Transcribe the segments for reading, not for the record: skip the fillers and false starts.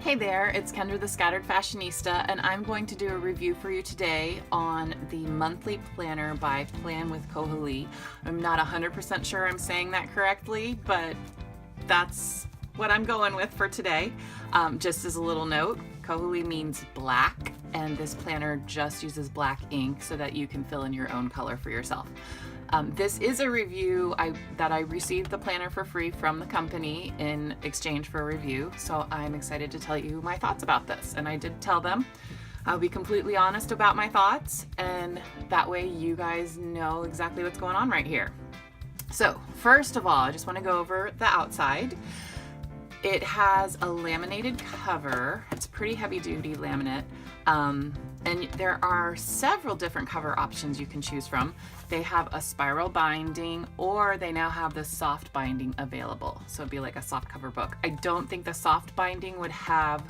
Hey there, it's Kendra the Scattered Fashionista, and I'm going to do a review for you today on the monthly planner by Plan with Koli. I'm not 100% sure I'm saying that correctly, but that's what I'm going with for today. Just as a little note, Koli means black, and this planner just uses black ink so that you can fill in your own color for yourself. This is a review that I received the planner for free from the company in exchange for a review, so I'm excited to tell you my thoughts about this. And I did tell them I'll be completely honest about my thoughts, and that way you guys know exactly what's going on right here. So first of all, I just want to go over the outside. It has a laminated cover. It's pretty heavy duty laminate. And there are several different cover options you can choose from. They have a spiral binding, or they now have the soft binding available. So it'd be like a soft cover book. I don't think the soft binding would have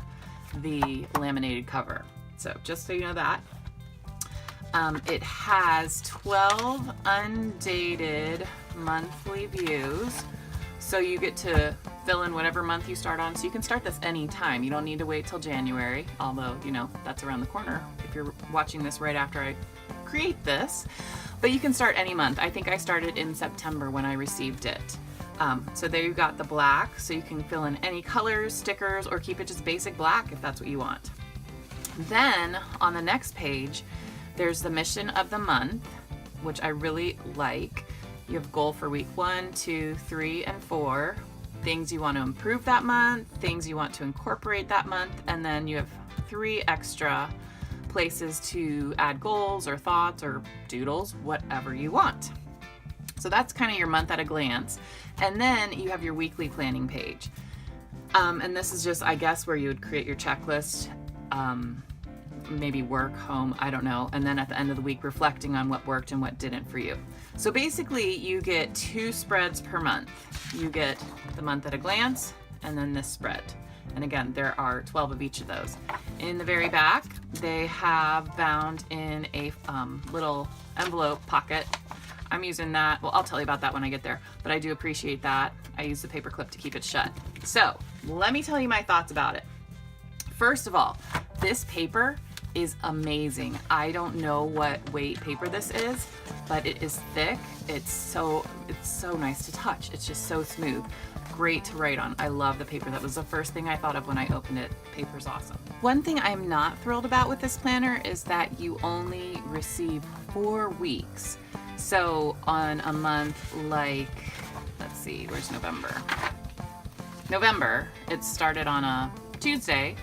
the laminated cover. So just so you know that. It has 12 undated monthly views. So you get to fill in whatever month you start on. So you can start this anytime. You don't need to wait till January, although, you know, that's around the corner if you're watching this right after I create this. But you can start any month. I think I started in September when I received it. So there you got the black, so you can fill in any colors, stickers, or keep it just basic black if that's what you want. Then on the next page, there's the mission of the month, which I really like. You have goal for week 1, 2, 3, and 4. Things you want to improve that month, things you want to incorporate that month, and then you have 3 extra places to add goals or thoughts or doodles, whatever you want. So that's kind of your month at a glance. And then you have your weekly planning page. And this is just, I guess, where you would create your checklist, maybe work, home, I don't know. And then at the end of the week, reflecting on what worked and what didn't for you. So basically you get 2 spreads per month. You get the month at a glance and then this spread. And again, there are 12 of each of those. In the very back, they have bound in a little envelope pocket. I'm using that. Well, I'll tell you about that when I get there, but I do appreciate that. I use the paper clip to keep it shut. So let me tell you my thoughts about it. First of all, this paper is amazing. I don't know what weight paper this is, but it is thick. It's so nice to touch. It's just so smooth. Great to write on. I love the paper. That was the first thing I thought of when I opened it. Paper's awesome. One thing I'm not thrilled about with this planner is that you only receive 4 weeks. So on a month like, let's see, where's November? November, it started on a Tuesday.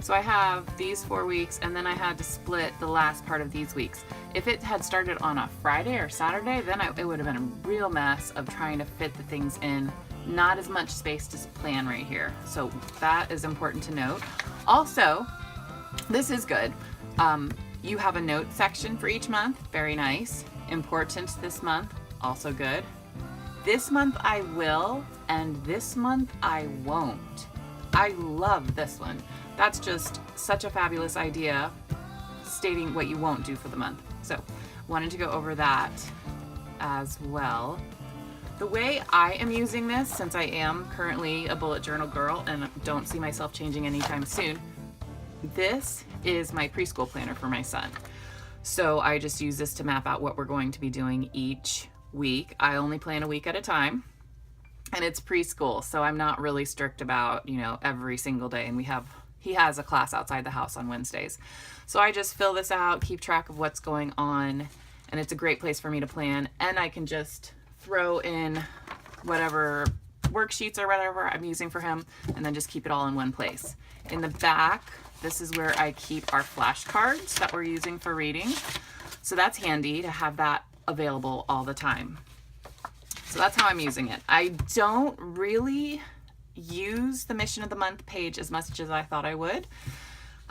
So I have these 4 weeks, and then I had to split the last part of these weeks. If it had started on a Friday or Saturday, then it would have been a real mess of trying to fit the things in. Not as much space to plan right here. So that is important to note. Also, this is good. You have a note section for each month. Very nice. Important this month. Also good. This month I will, and this month I won't. I love this one. That's just such a fabulous idea, stating what you won't do for the month. So wanted to go over that as well. The way I am using this, since I am currently a bullet journal girl and don't see myself changing anytime soon, this is my preschool planner for my son. So I just use this to map out what we're going to be doing each week. I only plan a week at a time. And it's preschool, so I'm not really strict about, you know, every single day. And he has a class outside the house on Wednesdays. So I just fill this out, keep track of what's going on, and it's a great place for me to plan. And I can just throw in whatever worksheets or whatever I'm using for him, and then just keep it all in one place. In the back, this is where I keep our flashcards that we're using for reading. So that's handy to have that available all the time. So that's how I'm using it. I don't really use the mission of the month page as much as I thought I would.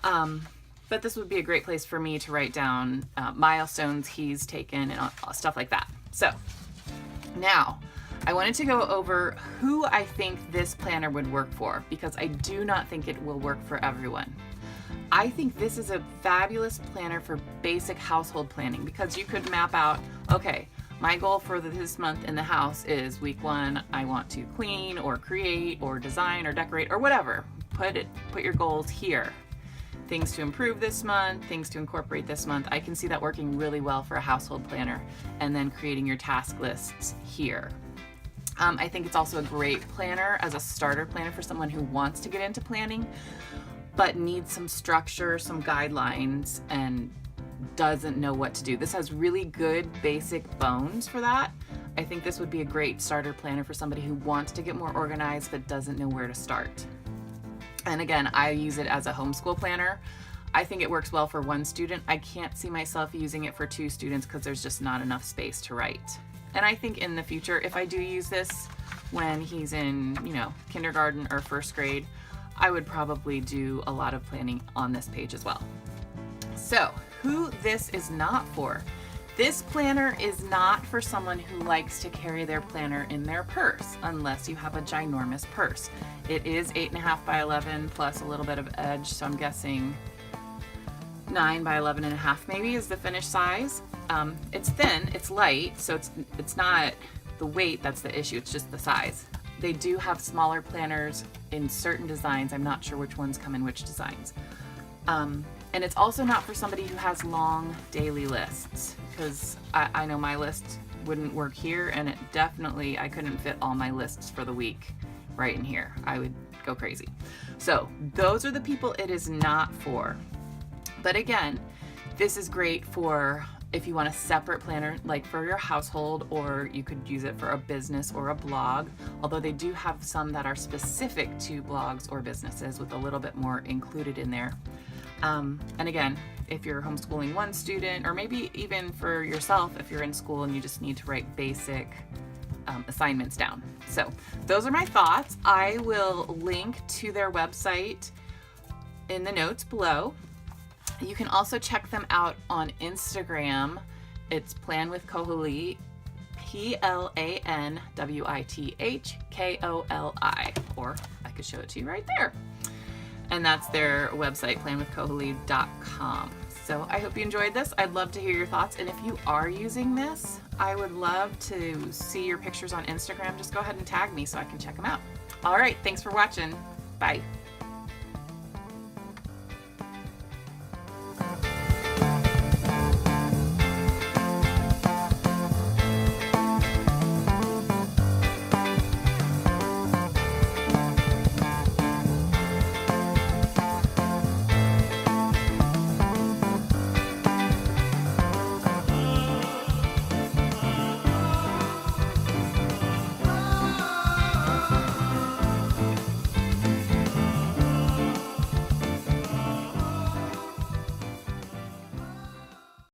But this would be a great place for me to write down milestones he's taken and stuff like that. So now I wanted to go over who I think this planner would work for, because I do not think it will work for everyone. I think this is a fabulous planner for basic household planning, because you could map out, okay, my goal for this month in the house is week 1, I want to clean or create or design or decorate or whatever. put your goals here. Things to improve this month, things to incorporate this month. I can see that working really well for a household planner, and then creating your task lists here. I think it's also a great planner as a starter planner for someone who wants to get into planning, but needs some structure, some guidelines, and doesn't know what to do. This has really good basic bones for that. I think this would be a great starter planner for somebody who wants to get more organized but doesn't know where to start. And again, I use it as a homeschool planner. I think it works well for one student. I can't see myself using it for two students because there's just not enough space to write. And I think in the future, if I do use this when he's in, kindergarten or first grade, I would probably do a lot of planning on this page as well. So, who this is not for. This planner is not for someone who likes to carry their planner in their purse, unless you have a ginormous purse. It is 8.5 by 11 plus a little bit of edge, so I'm guessing 9 by 11.5 maybe is the finished size. It's thin, it's light, so it's not the weight that's the issue, it's just the size. They do have smaller planners in certain designs. I'm not sure which ones come in which designs. And it's also not for somebody who has long daily lists, because I know my list wouldn't work here, and I couldn't fit all my lists for the week right in here. I would go crazy. So those are the people it is not for. But again, this is great for if you want a separate planner, like for your household, or you could use it for a business or a blog, although they do have some that are specific to blogs or businesses with a little bit more included in there. And again, if you're homeschooling one student, or maybe even for yourself if you're in school and you just need to write basic assignments down. So those are my thoughts. I will link to their website in the notes below. You can also check them out on Instagram. It's Plan with Koli, PLANWITHKOLI, or I could show it to you right there. And that's their website, planwithkoholi.com. So I hope you enjoyed this. I'd love to hear your thoughts. And if you are using this, I would love to see your pictures on Instagram. Just go ahead and tag me so I can check them out. All right, thanks for watching. Bye.